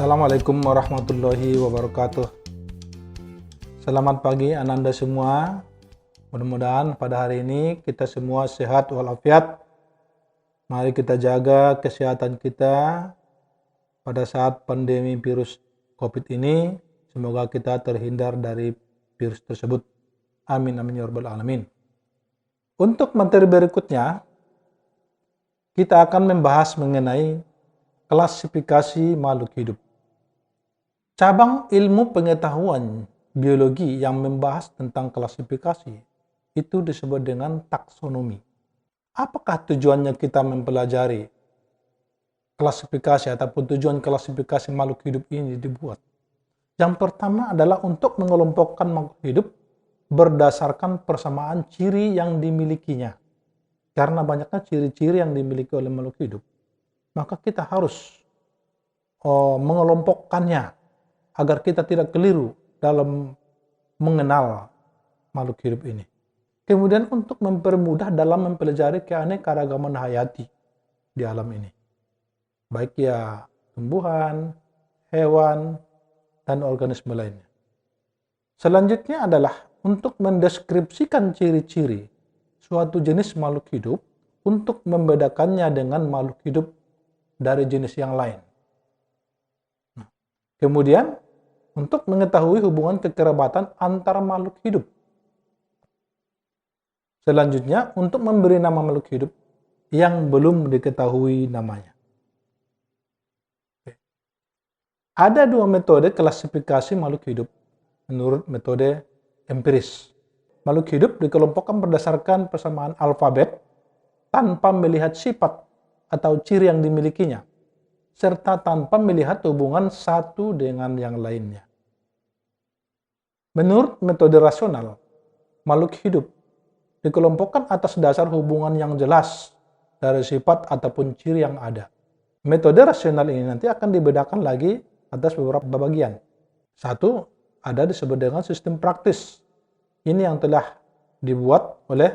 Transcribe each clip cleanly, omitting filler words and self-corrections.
Assalamualaikum warahmatullahi wabarakatuh. Selamat pagi Ananda semua. Mudah-mudahan pada hari ini kita semua sehat walafiat. Mari kita jaga kesehatan kita pada saat pandemi virus COVID ini. Semoga kita terhindar dari virus tersebut. Amin amin ya rabbal alamin. Untuk materi berikutnya, kita akan membahas mengenai klasifikasi makhluk hidup. Cabang ilmu pengetahuan biologi yang membahas tentang klasifikasi itu disebut dengan taksonomi. Apakah tujuannya kita mempelajari klasifikasi ataupun tujuan klasifikasi makhluk hidup ini dibuat? Yang pertama adalah untuk mengelompokkan makhluk hidup berdasarkan persamaan ciri yang dimilikinya. Karena banyaknya ciri-ciri yang dimiliki oleh makhluk hidup, maka kita harus mengelompokkannya agar kita tidak keliru dalam mengenal makhluk hidup ini. Kemudian untuk mempermudah dalam mempelajari keanekaragaman hayati di alam ini. Baik ya tumbuhan, hewan, dan organisme lainnya. Selanjutnya adalah untuk mendeskripsikan ciri-ciri suatu jenis makhluk hidup untuk membedakannya dengan makhluk hidup dari jenis yang lain. Kemudian, untuk mengetahui hubungan kekerabatan antara makhluk hidup. Selanjutnya, untuk memberi nama makhluk hidup yang belum diketahui namanya. Ada dua metode klasifikasi makhluk hidup menurut metode empiris. Makhluk hidup dikelompokkan berdasarkan persamaan alfabet tanpa melihat sifat atau ciri yang dimilikinya, serta tanpa melihat hubungan satu dengan yang lainnya. Menurut metode rasional, makhluk hidup dikelompokkan atas dasar hubungan yang jelas dari sifat ataupun ciri yang ada. Metode rasional ini nanti akan dibedakan lagi atas beberapa bagian. Satu, ada disebut dengan sistem praktis. Ini yang telah dibuat oleh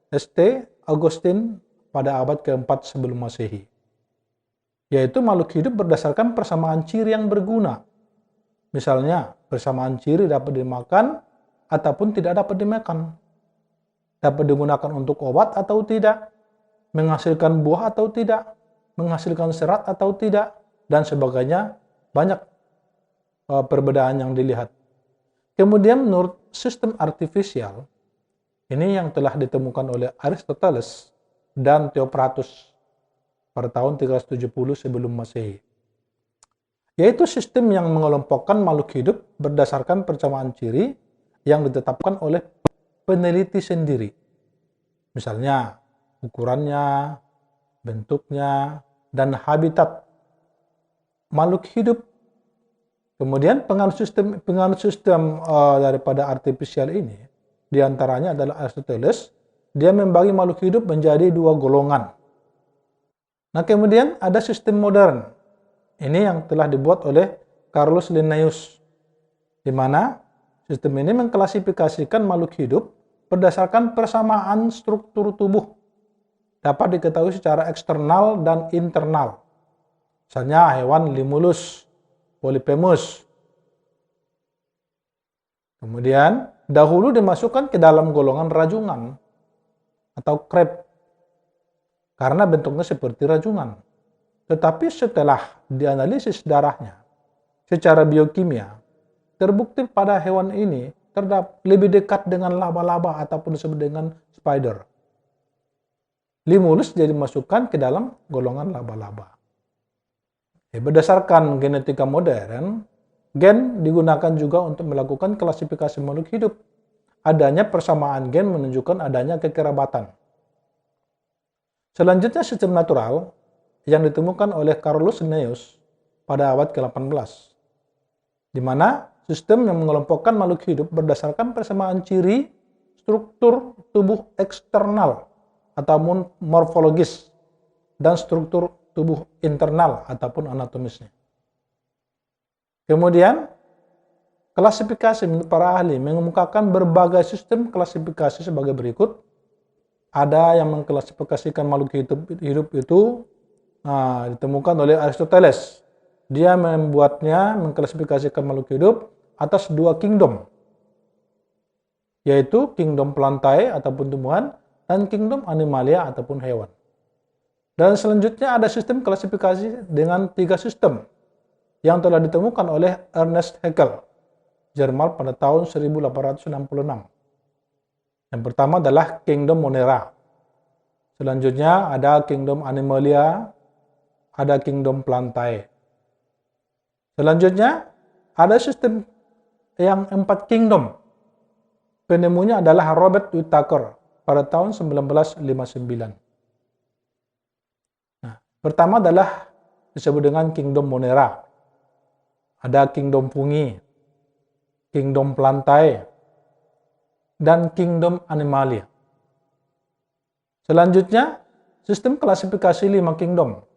St. Augustine pada abad keempat sebelum Masehi. Yaitu makhluk hidup berdasarkan persamaan ciri yang berguna. Misalnya, persamaan ciri dapat dimakan ataupun tidak dapat dimakan. Dapat digunakan untuk obat atau tidak, menghasilkan buah atau tidak, menghasilkan serat atau tidak, dan sebagainya. Banyak perbedaan yang dilihat. Kemudian menurut sistem artifisial, ini yang telah ditemukan oleh Aristoteles dan Theophrastus pada tahun 370 sebelum Masehi. Yaitu sistem yang mengelompokkan makhluk hidup berdasarkan persamaan ciri yang ditetapkan oleh peneliti sendiri. Misalnya, ukurannya, bentuknya, dan habitat makhluk hidup. Kemudian penganut sistem daripada artifisial ini, diantaranya adalah Aristoteles, dia membagi makhluk hidup menjadi dua golongan. Nah, kemudian ada sistem modern. Ini yang telah dibuat oleh Carolus Linnaeus, di mana sistem ini mengklasifikasikan makhluk hidup berdasarkan persamaan struktur tubuh. Dapat diketahui secara eksternal dan internal. Misalnya hewan Limulus, Polyphemus. Kemudian dahulu dimasukkan ke dalam golongan rajungan atau crab karena bentuknya seperti rajungan. Tetapi setelah dianalisis darahnya secara biokimia, terbukti pada hewan ini terdapat lebih dekat dengan laba-laba ataupun disebut dengan spider. Limulus jadi dimasukkan ke dalam golongan laba-laba. Berdasarkan genetika modern, gen digunakan juga untuk melakukan klasifikasi makhluk hidup. Adanya persamaan gen menunjukkan adanya kekerabatan. Selanjutnya sistem natural yang ditemukan oleh Carolus Linnaeus pada abad ke-18, di mana sistem yang mengelompokkan makhluk hidup berdasarkan persamaan ciri struktur tubuh eksternal ataupun morfologis dan struktur tubuh internal ataupun anatomisnya. Kemudian, klasifikasi menurut para ahli mengemukakan berbagai sistem klasifikasi sebagai berikut. Ada yang mengklasifikasikan makhluk hidup itu ditemukan oleh Aristoteles dia mengklasifikasikan makhluk hidup atas dua kingdom, yaitu kingdom plantae ataupun tumbuhan dan kingdom animalia ataupun hewan. Dan selanjutnya ada sistem klasifikasi dengan 3 sistem yang telah ditemukan oleh Ernest Haeckel, Jerman pada tahun 1866. Yang pertama adalah kingdom Monera. Selanjutnya ada kingdom Animalia, ada kingdom Plantae. Selanjutnya ada sistem yang 4 kingdom. Penemunya adalah Robert Whittaker pada tahun 1959. Nah, pertama adalah disebut dengan kingdom Monera. Ada kingdom Fungi, kingdom Plantae, dan kingdom Animalia. Selanjutnya, sistem klasifikasi 5 kingdom,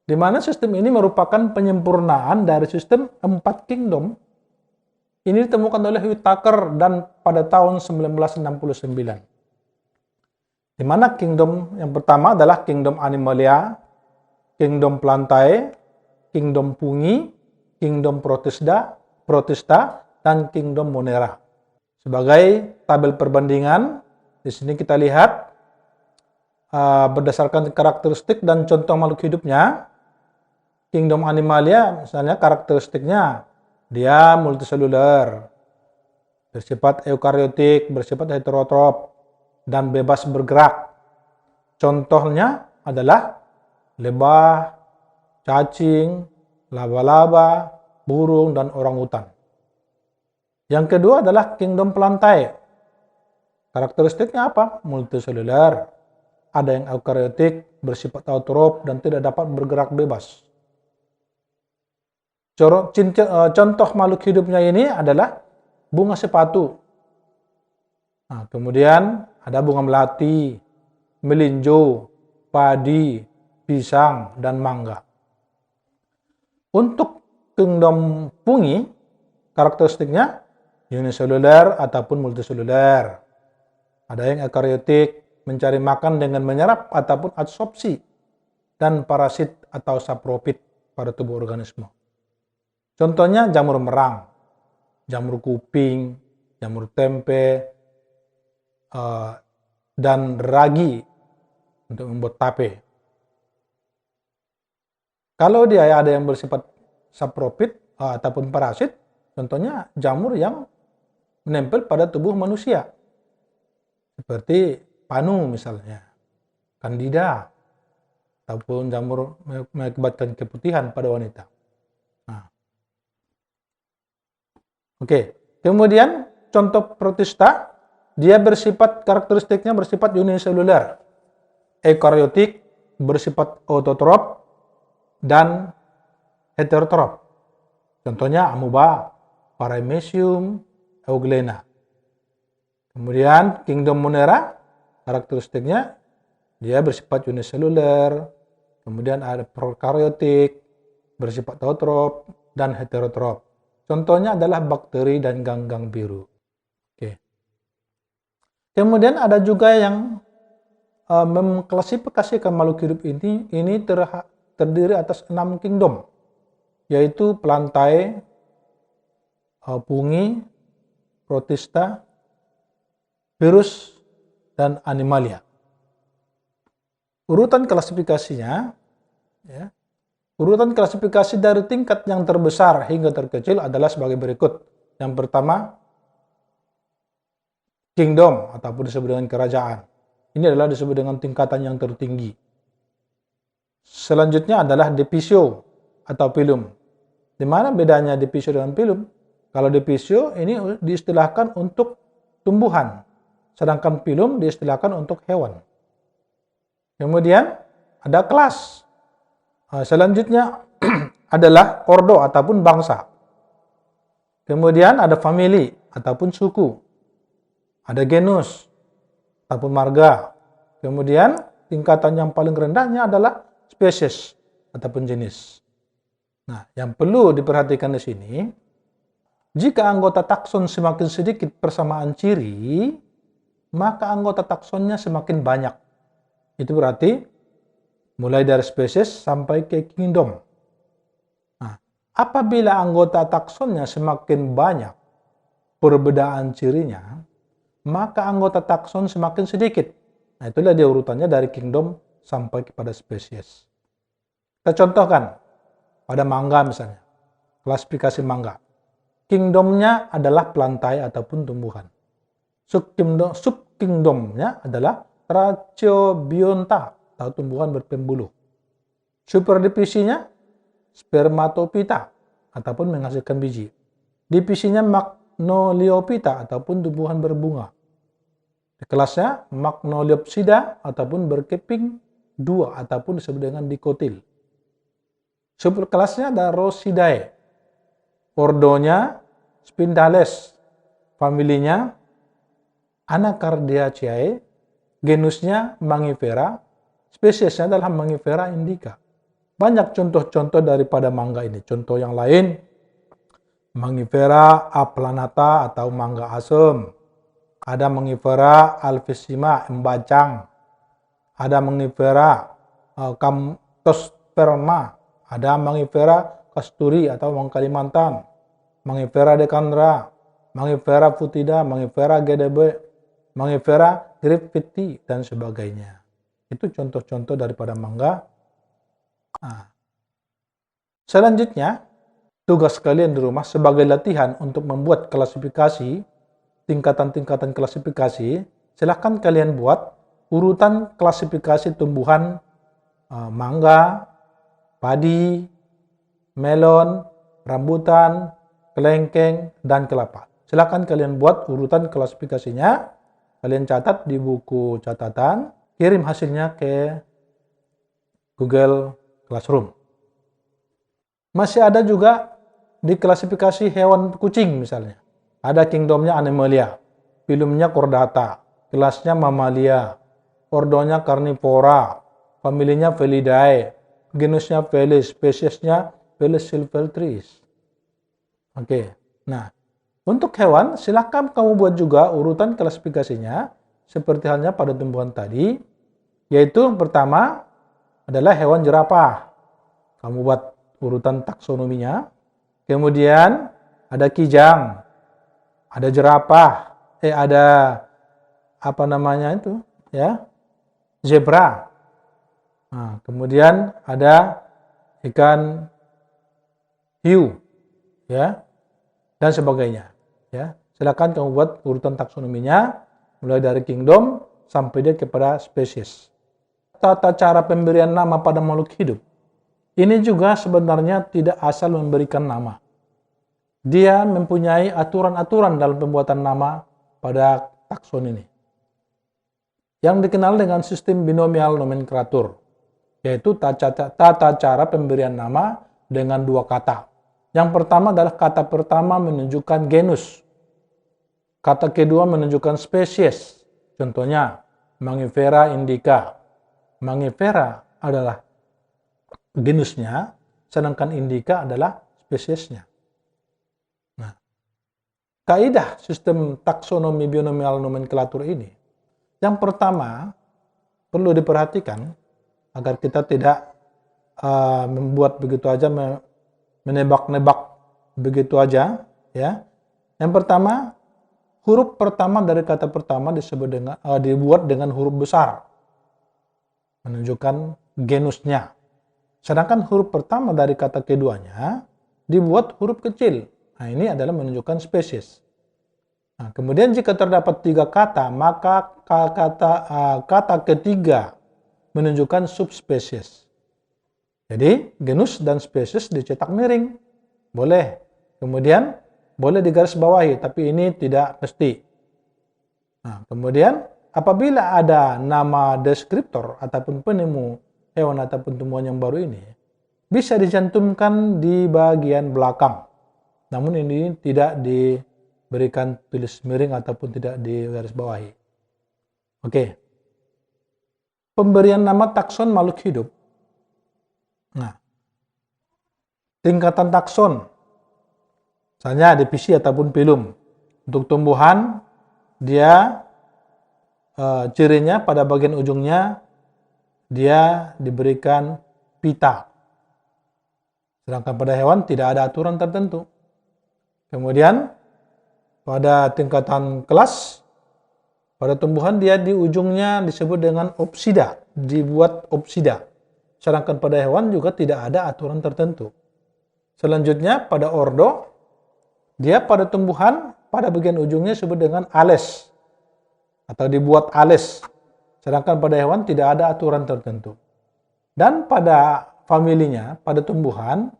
di mana sistem ini merupakan penyempurnaan dari sistem 4 kingdom. Ini ditemukan oleh Whittaker dan pada tahun 1969. Di mana kingdom yang pertama adalah kingdom Animalia, kingdom Plantae, kingdom Fungi, kingdom Protista, dan kingdom Monera. Sebagai tabel perbandingan, di sini kita lihat berdasarkan karakteristik dan contoh makhluk hidupnya. Kingdom Animalia misalnya karakteristiknya dia multiseluler, bersifat eukariotik, bersifat heterotrop, dan bebas bergerak. Contohnya adalah lebah, cacing, laba-laba, burung, dan orangutan. Yang kedua adalah kingdom Plantae. Karakteristiknya apa? Multiseluler. Ada yang eukariotik, bersifat autotrof, dan tidak dapat bergerak bebas. Contoh makhluk hidupnya ini adalah bunga sepatu. Nah, kemudian ada bunga melati, melinjo, padi, pisang, dan mangga. Untuk kingdom Fungi, karakteristiknya uniseluler ataupun multiseluler. Ada yang eukariotik, mencari makan dengan menyerap ataupun adsorpsi, dan parasit atau sapropit pada tubuh organisme. Contohnya jamur merang, jamur kuping, jamur tempe, dan ragi untuk membuat tape. Kalau dia ada yang bersifat sapropit ataupun parasit, contohnya jamur yang menempel pada tubuh manusia, seperti panu misalnya, candida, ataupun jamur mengakibatkan keputihan pada wanita. Nah. Oke, kemudian contoh Protista, dia karakteristiknya bersifat uniseluler, eukariotik, bersifat autotrof, dan heterotrof. Contohnya amoeba, paramecium, euglena. Kemudian kingdom Monera, karakteristiknya dia bersifat uniseluler, kemudian ada prokaryotik, bersifat autotrof, dan heterotrof. Contohnya adalah bakteri dan ganggang biru. Oke. Kemudian ada juga yang mengklasifikasikan makhluk hidup ini terdiri atas 6 kingdom, yaitu Plantae, Fungi, Protista, virus, dan Animalia. Urutan klasifikasinya, ya, urutan klasifikasi dari tingkat yang terbesar hingga terkecil adalah sebagai berikut. Yang pertama, kingdom ataupun disebut dengan kerajaan. Ini adalah disebut dengan tingkatan yang tertinggi. Selanjutnya adalah divisio atau phylum. Di mana bedanya divisio dengan phylum? Kalau divisio ini diistilahkan untuk tumbuhan, sedangkan phylum diistilahkan untuk hewan. Kemudian ada kelas. Selanjutnya adalah ordo ataupun bangsa. Kemudian ada famili ataupun suku. Ada genus ataupun marga. Kemudian tingkatan yang paling rendahnya adalah spesies ataupun jenis. Nah, yang perlu diperhatikan di sini, jika anggota takson semakin sedikit persamaan ciri, maka anggota taksonnya semakin banyak. Itu berarti mulai dari spesies sampai ke kingdom. Apabila anggota taksonnya semakin banyak perbedaan cirinya, maka anggota takson semakin sedikit. Nah, itulah dia urutannya dari kingdom sampai kepada spesies. Kita contohkan pada mangga misalnya, klasifikasi mangga. Kingdomnya adalah plantae ataupun tumbuhan. Subkingdomnya adalah Tracheobionta atau tumbuhan berpembuluh. Superdivisinya Spermatophyta ataupun menghasilkan biji. Divisinya Magnoliophyta ataupun tumbuhan berbunga. Di kelasnya Magnoliopsida ataupun berkeping dua ataupun disebut dengan dikotil. Superkelasnya ada Rosidae. Ordonya Spindales. Familinya Anacardiaceae. Genusnya Mangifera. Spesiesnya adalah Mangifera indica. Banyak contoh-contoh daripada mangga ini. Contoh yang lain, Mangifera aplanata atau mangga asem. Ada Mangifera alvissima embacang. Ada Mangifera Camptosperma. Ada Mangifera casturi atau mangga Kalimantan. Mangifera decandra, Mangifera futida, Mangifera GDB, Mangifera griffiti, dan sebagainya. Itu contoh-contoh daripada mangga. Nah, selanjutnya, tugas kalian di rumah sebagai latihan untuk membuat klasifikasi, tingkatan-tingkatan klasifikasi, silahkan kalian buat urutan klasifikasi tumbuhan mangga, padi, melon, rambutan, kelengkeng, dan kelapa. Silahkan kalian buat urutan klasifikasinya, kalian catat di buku catatan, kirim hasilnya ke Google Classroom. Masih ada juga di klasifikasi hewan kucing misalnya. Ada kingdomnya Animalia, filumnya Chordata, kelasnya Mammalia, ordonya Carnivora, familinya Felidae, genusnya Felis, spesiesnya Felis silvestris. Oke, nah untuk hewan silakan kamu buat juga urutan klasifikasinya seperti halnya pada tumbuhan tadi, yaitu yang pertama adalah hewan jerapah. Kamu buat urutan taksonominya. Kemudian ada kijang, ada jerapah, ada apa namanya itu, ya, zebra. Nah, kemudian ada ikan hiu, ya, dan sebagainya. Ya, silakan kamu buat urutan taksonominya mulai dari kingdom sampai dia kepada spesies. Tata cara pemberian nama pada makhluk hidup ini juga sebenarnya tidak asal memberikan nama. Dia mempunyai aturan-aturan dalam pembuatan nama pada takson ini, yang dikenal dengan sistem binomial nomenklatur, yaitu tata cara pemberian nama dengan dua kata. Yang pertama adalah kata pertama menunjukkan genus, kata kedua menunjukkan spesies. Contohnya Mangifera indica. Mangifera adalah genusnya, sedangkan indica adalah spesiesnya. Nah, kaidah sistem taksonomi binomial nomenklatur ini, yang pertama perlu diperhatikan agar kita tidak membuat begitu aja, menebak-nebak begitu aja, ya. Yang pertama, huruf pertama dari kata pertama dibuat dengan huruf besar, menunjukkan genusnya. Sedangkan huruf pertama dari kata keduanya dibuat huruf kecil. Nah, ini adalah menunjukkan spesies. Nah, kemudian jika terdapat tiga kata, maka kata ketiga menunjukkan subspesies. Jadi, genus dan spesies dicetak miring. Boleh. Kemudian, boleh digarisbawahi, tapi ini tidak mesti. Nah, kemudian, apabila ada nama deskriptor ataupun penemu hewan ataupun tumbuhan yang baru ini, bisa dicantumkan di bagian belakang. Namun ini tidak diberikan tulis miring ataupun tidak digarisbawahi. Oke. Pemberian nama takson makhluk hidup. Nah, tingkatan takson, misalnya divisi ataupun filum. Untuk tumbuhan, dia cirinya pada bagian ujungnya dia diberikan pita. Sedangkan pada hewan tidak ada aturan tertentu. Kemudian pada tingkatan kelas, pada tumbuhan dia di ujungnya disebut dengan opsida, dibuat opsida. Sedangkan pada hewan juga tidak ada aturan tertentu. Selanjutnya pada ordo, dia pada tumbuhan pada bagian ujungnya disebut dengan ales atau dibuat ales. Sedangkan pada hewan tidak ada aturan tertentu. Dan pada familinya, pada tumbuhan,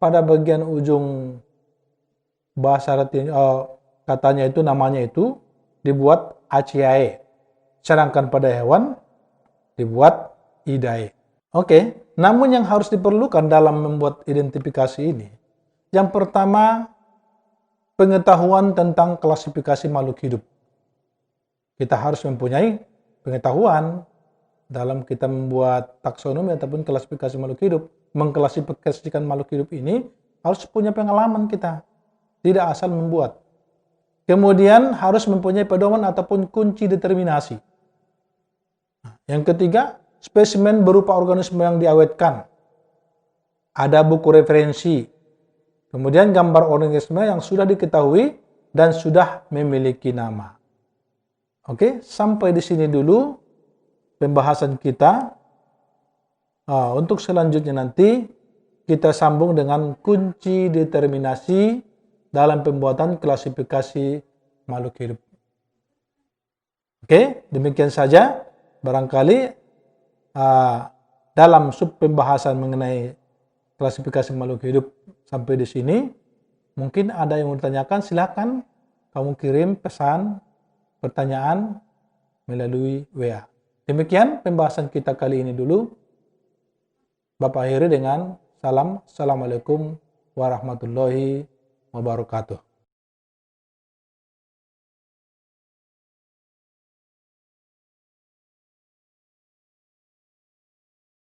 pada bagian ujung bahasa Latin, katanya itu namanya itu dibuat aciae. Sedangkan pada hewan dibuat idae. Oke, namun yang harus diperlukan dalam membuat identifikasi ini, yang pertama pengetahuan tentang klasifikasi makhluk hidup. Kita harus mempunyai pengetahuan dalam kita membuat taksonomi ataupun klasifikasi makhluk hidup. Mengklasifikasikan makhluk hidup ini harus punya pengalaman kita, tidak asal membuat. Kemudian harus mempunyai pedoman ataupun kunci determinasi. Yang ketiga, spesimen berupa organisme yang diawetkan. Ada buku referensi. Kemudian gambar organisme yang sudah diketahui dan sudah memiliki nama. Oke, sampai di sini dulu pembahasan kita. Untuk selanjutnya nanti kita sambung dengan kunci determinasi dalam pembuatan klasifikasi makhluk hidup. Oke, demikian saja. Barangkali dalam sub pembahasan mengenai klasifikasi makhluk hidup sampai di sini, mungkin ada yang mau ditanyakan, silakan kamu kirim pesan, pertanyaan melalui WA. Demikian pembahasan kita kali ini dulu. Bapak akhiri dengan salam. Assalamualaikum warahmatullahi wabarakatuh.